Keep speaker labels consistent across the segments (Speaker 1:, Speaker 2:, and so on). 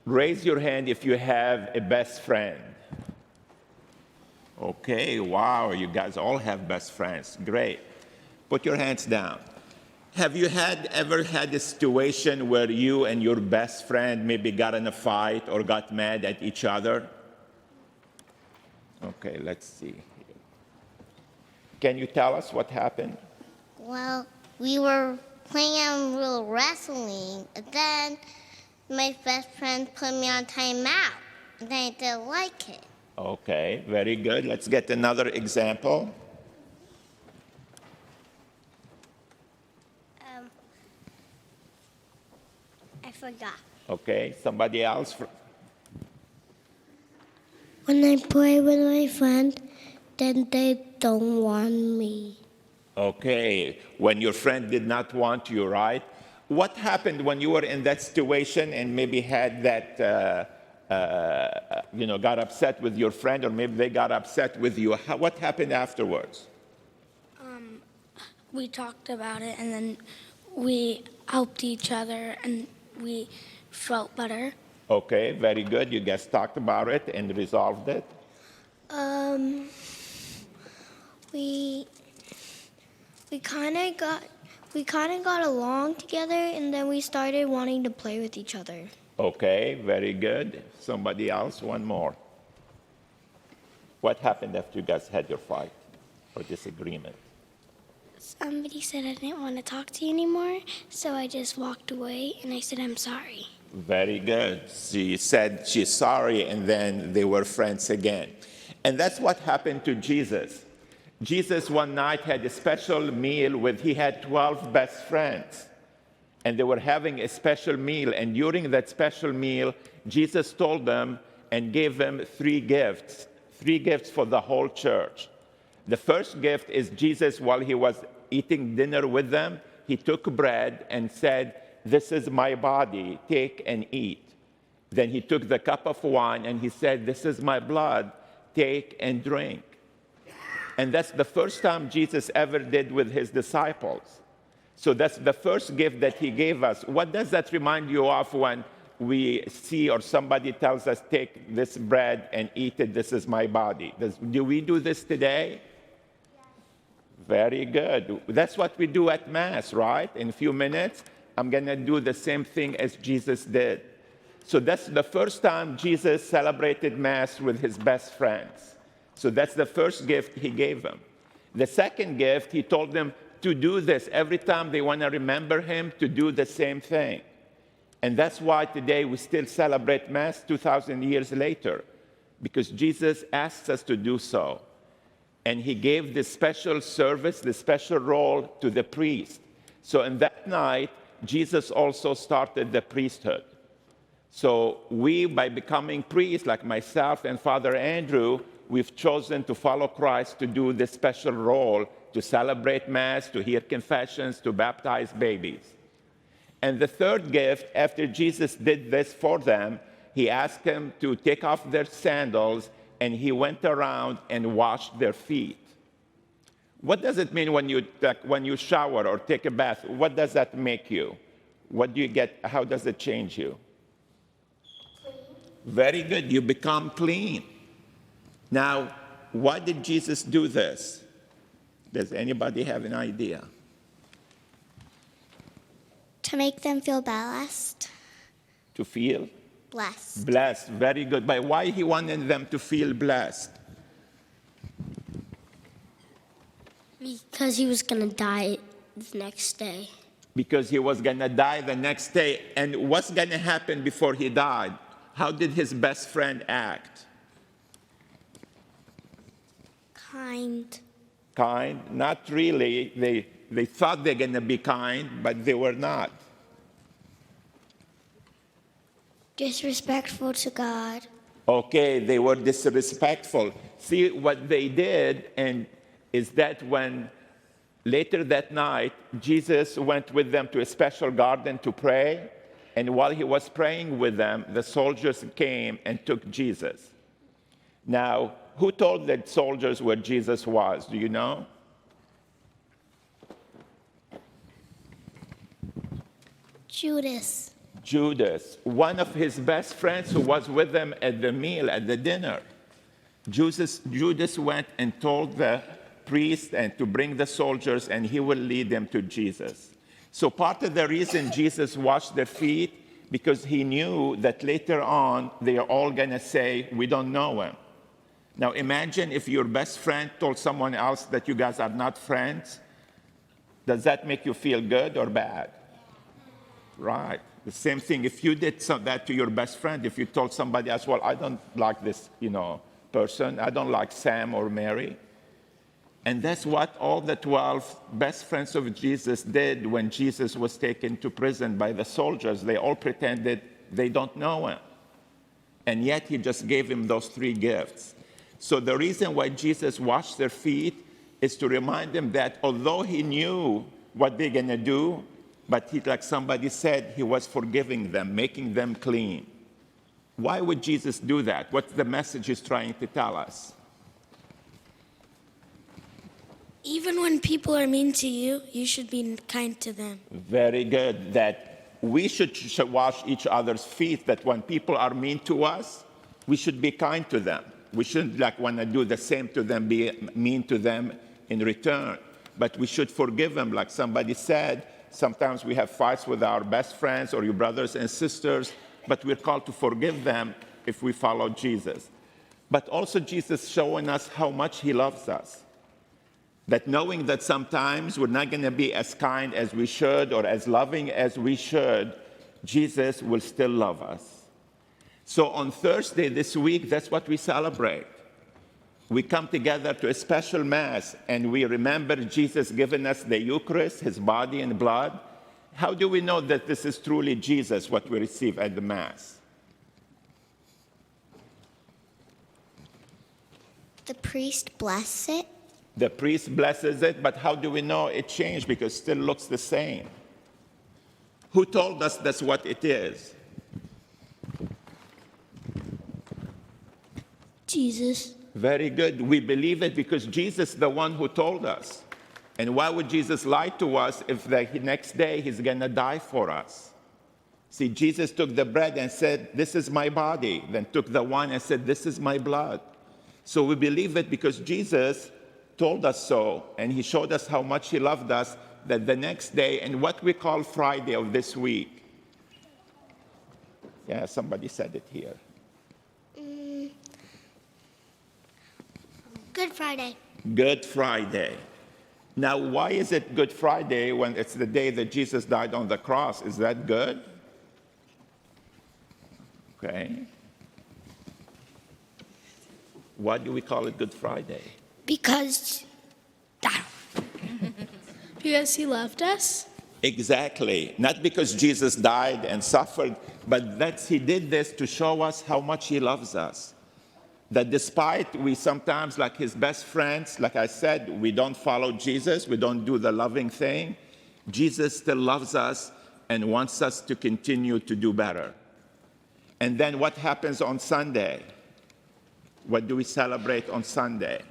Speaker 1: Raise your hand if you have a best friend. Okay, wow, you guys all have best friends. Great. Put your hands down. Have you ever had a situation where you and your best friend maybe got in a fight or got mad at each other? Okay, let's see. Can you tell us what happened?
Speaker 2: Well, we were playing a real wrestling, and then my best friend put me on timeout, and I didn't like it.
Speaker 1: Okay, very good. Let's get another example.
Speaker 2: I forgot.
Speaker 1: Okay, somebody else?
Speaker 2: When I play with my friend, then they don't want me.
Speaker 1: Okay, when your friend did not want you, right? What happened when you were in that situation and maybe had that, got upset with your friend, or maybe they got upset with you? What happened afterwards?
Speaker 3: We talked about it, and then we helped each other, and we felt better.
Speaker 1: Okay, very good. You guys talked about it and resolved it.
Speaker 3: We kind of got along together, and then we started wanting to play with each other.
Speaker 1: Okay, very good. Somebody else, one more. What happened after you guys had your fight or disagreement?
Speaker 3: Somebody said I didn't want to talk to you anymore, so I just walked away, and I said I'm sorry.
Speaker 1: Very good. She said she's sorry, and then they were friends again. And that's what happened to Jesus. Jesus one night had a special meal he had 12 best friends. And they were having a special meal. And during that special meal, Jesus told them and gave them three gifts for the whole church. The first gift is Jesus, while he was eating dinner with them, he took bread and said, "This is my body, take and eat." Then he took the cup of wine and he said, "This is my blood, take and drink." And that's the first time Jesus ever did with his disciples. So that's the first gift that he gave us. What does that remind you of when we see or somebody tells us, "Take this bread and eat it, this is my body"? Do we do this today? Very good. That's what we do at Mass, right? In a few minutes, I'm going to do the same thing as Jesus did. So that's the first time Jesus celebrated Mass with his best friends. So that's the first gift he gave them. The second gift, he told them to do this. Every time they want to remember him, to do the same thing. And that's why today we still celebrate Mass 2,000 years later, because Jesus asks us to do so. And he gave this special service, this special role to the priest. So in that night, Jesus also started the priesthood. So we, by becoming priests, like myself and Father Andrew, we've chosen to follow Christ to do this special role, to celebrate Mass, to hear confessions, to baptize babies. And the third gift, after Jesus did this for them, he asked them to take off their sandals, and he went around and washed their feet. What does it mean when you shower or take a bath? What does that make you? What do you get? How does it change you?
Speaker 3: Clean.
Speaker 1: Very good. You become clean. Now, why did Jesus do this? Does anybody have an idea?
Speaker 3: To make them feel blessed.
Speaker 1: To feel?
Speaker 2: Blessed.
Speaker 1: Blessed. Very good. But why he wanted them to feel blessed?
Speaker 3: Because he was going to die the next day.
Speaker 1: Because he was going to die the next day. And what's going to happen before he died? How did his best friend act?
Speaker 3: Kind.
Speaker 1: Kind? Not really. They thought they're going to be kind, but they were not.
Speaker 3: Disrespectful to God.
Speaker 1: Okay, they were disrespectful. See, what they did is that when later that night, Jesus went with them to a special garden to pray, and while he was praying with them, the soldiers came and took Jesus. Now, who told the soldiers where Jesus was? Do you know?
Speaker 3: Judas.
Speaker 1: Judas, one of his best friends who was with him at the meal, at the dinner. Judas went and told the priest and to bring the soldiers, and he will lead them to Jesus. So part of the reason Jesus washed their feet, because he knew that later on they are all going to say, we don't know him. Now imagine if your best friend told someone else that you guys are not friends. Does that make you feel good or bad? Right. The same thing if you did that to your best friend, if you told somebody else, well, I don't like this, person. I don't like Sam or Mary. And that's what all the 12 best friends of Jesus did when Jesus was taken to prison by the soldiers. They all pretended they don't know him. And yet he just gave him those 3 gifts. So the reason why Jesus washed their feet is to remind them that although he knew what they're going to do, but he, like somebody said, he was forgiving them, making them clean. Why would Jesus do that? What's the message he's trying to tell us?
Speaker 3: Even when people are mean to you, you should be kind to them.
Speaker 1: Very good. That we should wash each other's feet, that when people are mean to us, we should be kind to them. We shouldn't want to do the same to them, be mean to them in return. But we should forgive them. Like somebody said, sometimes we have fights with our best friends or your brothers and sisters, but we're called to forgive them if we follow Jesus. But also Jesus showing us how much he loves us. That knowing that sometimes we're not going to be as kind as we should or as loving as we should, Jesus will still love us. So on Thursday this week, that's what we celebrate. We come together to a special Mass, and we remember Jesus giving us the Eucharist, his body and blood. How do we know that this is truly Jesus, what we receive at the Mass?
Speaker 2: The priest bless it.
Speaker 1: The priest blesses it, but how do we know it changed? Because it still looks the same. Who told us that's what it is?
Speaker 3: Jesus.
Speaker 1: Very good. We believe it because Jesus is the one who told us. And why would Jesus lie to us if the next day he's going to die for us? See, Jesus took the bread and said, this is my body. Then took the wine and said, this is my blood. So we believe it because Jesus told us so, and he showed us how much he loved us, that the next day, and what we call Friday of this week. Yeah, somebody said it here.
Speaker 2: Good Friday.
Speaker 1: Good Friday. Now, why is it Good Friday when it's the day that Jesus died on the cross? Is that good? Okay. Why do we call it Good Friday?
Speaker 3: Because he loved us?
Speaker 1: Exactly. Not because Jesus died and suffered, but that he did this to show us how much he loves us. That despite we sometimes, like his best friends, like I said, we don't follow Jesus, we don't do the loving thing, Jesus still loves us and wants us to continue to do better. And then what happens on Sunday? What do we celebrate on Sunday?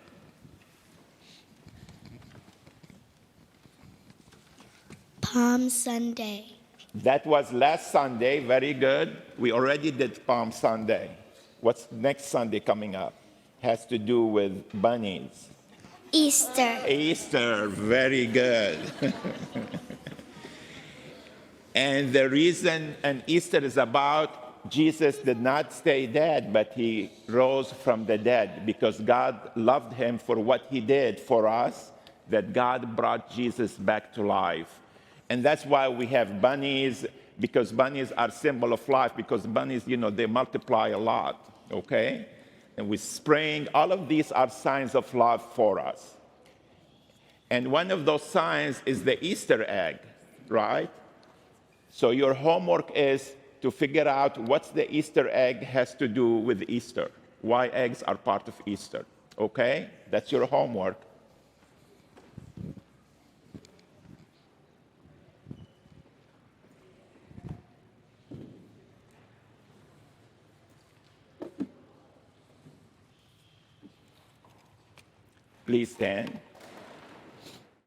Speaker 3: Palm Sunday.
Speaker 1: That was last Sunday. Very good. We already did Palm Sunday. What's next Sunday coming up? Has to do with bunnies.
Speaker 3: Easter.
Speaker 1: Easter. Very good. And the reason an Easter is about Jesus did not stay dead, but he rose from the dead because God loved him for what he did for us, that God brought Jesus back to life. And that's why we have bunnies, because bunnies are symbol of life, because bunnies, they multiply a lot, okay? And we're spraying, all of these are signs of love for us. And one of those signs is the Easter egg, right? So your homework is to figure out what's the Easter egg has to do with Easter, why eggs are part of Easter, okay? That's your homework. Please stand.